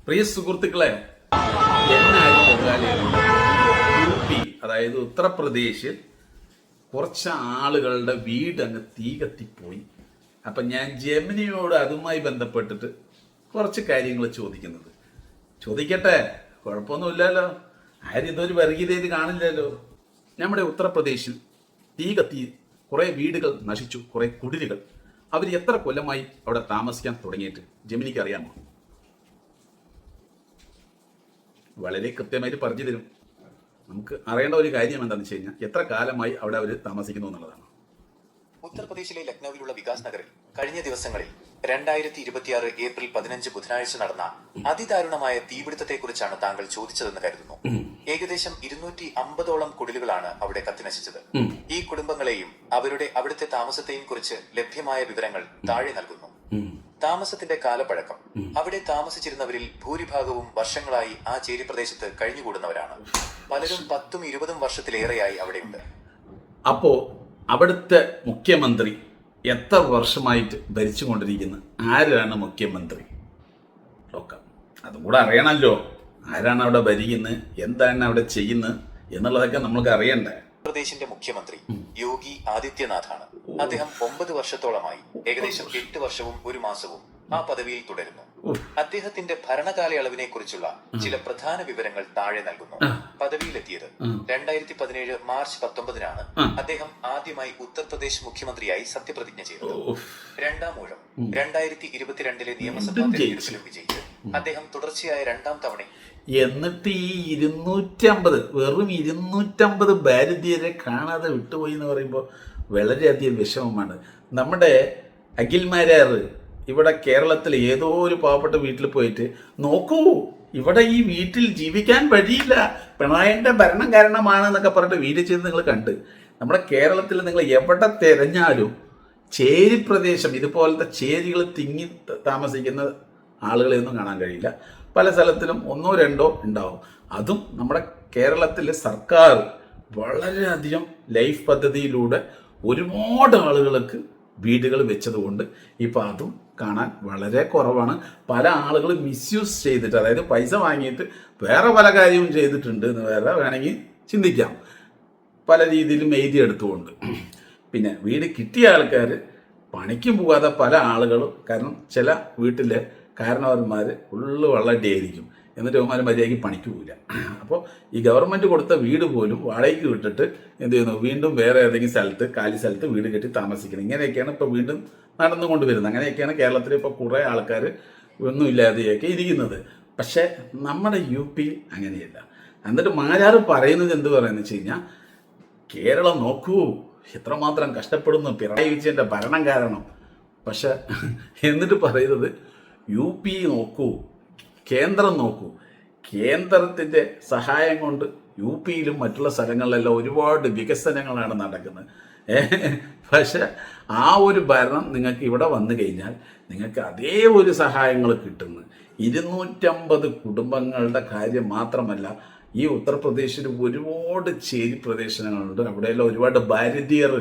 പ്രിയ സുഹൃത്തുക്കളെ, എന്നാലും U P അതായത് ഉത്തർപ്രദേശിൽ കുറച്ച് ആളുകളുടെ വീട് അങ്ങ് തീ കത്തിപ്പോയി. അപ്പം ഞാൻ ജെമിനിയോട് അതുമായി ബന്ധപ്പെട്ടിട്ട് കുറച്ച് കാര്യങ്ങൾ ചോദിക്കട്ടെ, കുഴപ്പമൊന്നുമില്ലല്ലോ. ആരും ഇതൊരു വർഗീയത കാണില്ലല്ലോ. നമ്മുടെ ഉത്തർപ്രദേശിൽ തീ കത്തി കുറേ വീടുകൾ നശിച്ചു, കുറേ കുടിലുകൾ. അവർ എത്ര കൊല്ലമായി അവിടെ താമസിക്കാൻ തുടങ്ങിയിട്ട് ജെമിനിക്ക് അറിയാമോ? വളരെ കൃത്യമായിട്ട് പറഞ്ഞു തരും. നമുക്ക് അറിയേണ്ട ഒരു കാര്യം എന്താണെന്ന് വെച്ച് കഴിഞ്ഞാൽ എത്ര കാലമായി അവിടെ അവർ താമസിക്കുന്നു എന്നുള്ളതാണ്. ഉത്തർപ്രദേശിലെ ലക്നൌവിലുള്ള വികാസ് നഗറിൽ കഴിഞ്ഞ ദിവസങ്ങളിൽ 2026 ഏപ്രിൽ 15 ബുധനാഴ്ച നടന്ന അതിദാരുണമായ തീപിടുത്തത്തെക്കുറിച്ചാണ് താങ്കൾ ചോദിച്ചതെന്ന് കരുതുന്നു. ഏകദേശം 250ഓളം കുടിലുകളാണ് അവിടെ കത്തിനശിച്ചത്. ഈ കുടുംബങ്ങളെയും അവിടുത്തെ താമസത്തെയും കുറിച്ച് ലഭ്യമായ വിവരങ്ങൾ താഴെ നൽകുന്നു. താമസത്തിന്റെ കാലപ്പഴക്കം. അവിടെ താമസിച്ചിരുന്നവരിൽ ഭൂരിഭാഗവും വർഷങ്ങളായി ആ ചേരി പ്രദേശത്ത് കഴിഞ്ഞുകൂടുന്നവരാണ്. പലരും 10ഉം 20ഉം വർഷത്തിലേറെയായി അവിടെയുണ്ട്. അപ്പോ അവിടുത്തെ മുഖ്യമന്ത്രി എത്ര വർഷമായിട്ട് ഭരിച്ചുകൊണ്ടിരിക്കുന്നു? ആരാണ് മുഖ്യമന്ത്രി? നോക്കാം, അതും കൂടെ അറിയണമല്ലോ. ആരാണ് അവിടെ ഭരിക്കുന്നത്, എന്താണ് അവിടെ ചെയ്യുന്നത് എന്നുള്ളതൊക്കെ നമ്മൾക്ക് അറിയണ്ടേ. ഉത്തർപ്രദേശിന്റെ മുഖ്യമന്ത്രി യോഗി ആദിത്യനാഥാണ്. അദ്ദേഹം 9 വർഷത്തോളമായി ഏകദേശം 8 വർഷവും 1 മാസവും ആ പദവിയിൽ തുടരുന്നു. അദ്ദേഹത്തിന്റെ ഭരണകാലയളവിനെ കുറിച്ചുള്ള ചില പ്രധാന വിവരങ്ങൾ താഴെ നൽകുന്നു. പദവിയിലെത്തിയത് 2017 മാർച്ച് 19-നാണ്. അദ്ദേഹം ആദ്യമായി ഉത്തർപ്രദേശ് മുഖ്യമന്ത്രിയായി സത്യപ്രതിജ്ഞ ചെയ്തത്. രണ്ടാം ഊഴം 2022 നിയമസഭാ തെരഞ്ഞെടുപ്പിലും വിജയിച്ചു. അദ്ദേഹം തുടർച്ചയായ 2ാം തവണ. എന്നിട്ട് ഈ 250 വെറും 250 ഭാരതീയരെ കാണാതെ വിട്ടുപോയി എന്ന് പറയുമ്പോൾ വളരെയധികം വിഷമമാണ്. നമ്മുടെ അഖിൽമാരാർ ഇവിടെ കേരളത്തിൽ ഏതോ ഒരു പാവപ്പെട്ട വീട്ടിൽ പോയിട്ട് നോക്കൂ, ഇവിടെ ഈ വീട്ടിൽ ജീവിക്കാൻ വഴിയില്ല, പിണറായിൻ്റെ ഭരണം കാരണമാണ് എന്നൊക്കെ പറഞ്ഞിട്ട് വീട് ചെയ്ത് നിങ്ങൾ കണ്ട്. നമ്മുടെ കേരളത്തിൽ നിങ്ങൾ എവിടെ തിരഞ്ഞാലും ചേരി പ്രദേശം, ഇതുപോലത്തെ ചേരികൾ തിങ്ങി താമസിക്കുന്ന ആളുകളെയൊന്നും കാണാൻ കഴിയില്ല. പല സ്ഥലത്തിലും 1ഓ 2ഓ ഉണ്ടാവും. അതും നമ്മുടെ കേരളത്തിലെ സർക്കാർ വളരെയധികം ലൈഫ് പദ്ധതിയിലൂടെ ഒരുപാട് ആളുകൾക്ക് വീടുകൾ വെച്ചതുകൊണ്ട് ഇപ്പം അതും കാണാൻ വളരെ കുറവാണ്. പല ആളുകളും മിസ്യൂസ് ചെയ്തിട്ട്, അതായത് പൈസ വാങ്ങിയിട്ട് വേറെ പല കാര്യവും ചെയ്തിട്ടുണ്ട് എന്ന് വേണമെങ്കിൽ ചിന്തിക്കാം, പല രീതിയിലും എഴുതിയെടുത്തുകൊണ്ട്. പിന്നെ വീട് കിട്ടിയ ആൾക്കാർ പണിക്കും പോകാതെ പല ആളുകളും, കാരണം ചില വീട്ടിലെ കാരണവന്മാർ ഉള്ളു വള്ളടിയായിരിക്കും, എന്നിട്ട് അവന്മാർ മര്യാദയ്ക്ക് പണിക്ക് പോകില്ല. അപ്പോൾ ഈ ഗവൺമെൻറ് കൊടുത്ത വീട് പോലും വാടകയ്ക്ക് വിട്ടിട്ട് എന്ത് ചെയ്യുന്നു, വീണ്ടും വേറെ ഏതെങ്കിലും സ്ഥലത്ത് കാലി സ്ഥലത്ത് വീട് കെട്ടി താമസിക്കണം. ഇങ്ങനെയൊക്കെയാണ് ഇപ്പോൾ വീണ്ടും നടന്നുകൊണ്ട് വരുന്നത്. അങ്ങനെയൊക്കെയാണ് കേരളത്തിൽ ഇപ്പോൾ കുറേ ആൾക്കാർ ഒന്നുമില്ലാതെയൊക്കെ ഇരിക്കുന്നത്. പക്ഷേ നമ്മുടെ UP അങ്ങനെയല്ല. എന്നിട്ട് മാരാർ പറയുന്നത് എന്ത് പറയുന്നത് വെച്ച് കഴിഞ്ഞാൽ, കേരളം നോക്കൂ എത്രമാത്രം കഷ്ടപ്പെടുന്നു പിണറായി വിജയൻ്റെ ഭരണം കാരണം. പക്ഷെ എന്നിട്ട് പറയുന്നത് UP നോക്കൂ, കേന്ദ്രം നോക്കൂ, കേന്ദ്രത്തിൻ്റെ സഹായം കൊണ്ട് UPയിലും മറ്റുള്ള സ്ഥലങ്ങളിലെല്ലാം ഒരുപാട് വികസനങ്ങളാണ് നടക്കുന്നത്. പക്ഷെ ആ ഒരു ഭരണം നിങ്ങൾക്ക് ഇവിടെ വന്നു കഴിഞ്ഞാൽ നിങ്ങൾക്ക് അതേ ഒരു സഹായങ്ങൾ കിട്ടുന്നു. 250 കുടുംബങ്ങളുടെ കാര്യം മാത്രമല്ല, ഈ ഉത്തർപ്രദേശിൽ ഒരുപാട് ചേരി പ്രദേശങ്ങളുണ്ട്. അവിടെയെല്ലാം ഒരുപാട് ഭാരതീയർ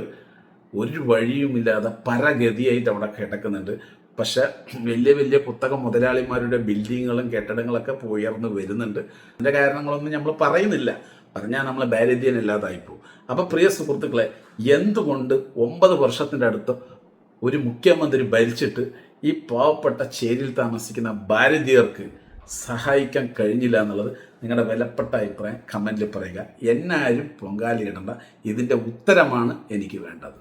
ഒരു വഴിയുമില്ലാതെ പരഗതിയായിട്ട് അവിടെ കിടക്കുന്നുണ്ട്. പക്ഷെ വലിയ വലിയ കുത്തക മുതലാളിമാരുടെ ബിൽഡിങ്ങുകളും കെട്ടിടങ്ങളൊക്കെ ഉയർന്നു വരുന്നുണ്ട്. അതിൻ്റെ കാരണങ്ങളൊന്നും നമ്മൾ പറയുന്നില്ല, പറഞ്ഞാൽ നമ്മൾ ഭാരതീയനില്ലാതായിപ്പോവും. അപ്പോൾ പ്രിയ സുഹൃത്തുക്കളെ, എന്തുകൊണ്ട് 9 വർഷത്തിൻ്റെ അടുത്ത് ഒരു മുഖ്യമന്ത്രി ഭരിച്ചിട്ട് ഈ പാവപ്പെട്ട ചേരിയിൽ താമസിക്കുന്ന ഭാരതീയർക്ക് സഹായിക്കാൻ കഴിഞ്ഞില്ല എന്നുള്ളത് നിങ്ങളുടെ വിലപ്പെട്ട അഭിപ്രായം കമൻറ്റിൽ പറയുക. എന്നാരും പൊങ്കാലി ഇടണ്ട. ഇതിൻ്റെ ഉത്തരമാണ് എനിക്ക് വേണ്ടത്.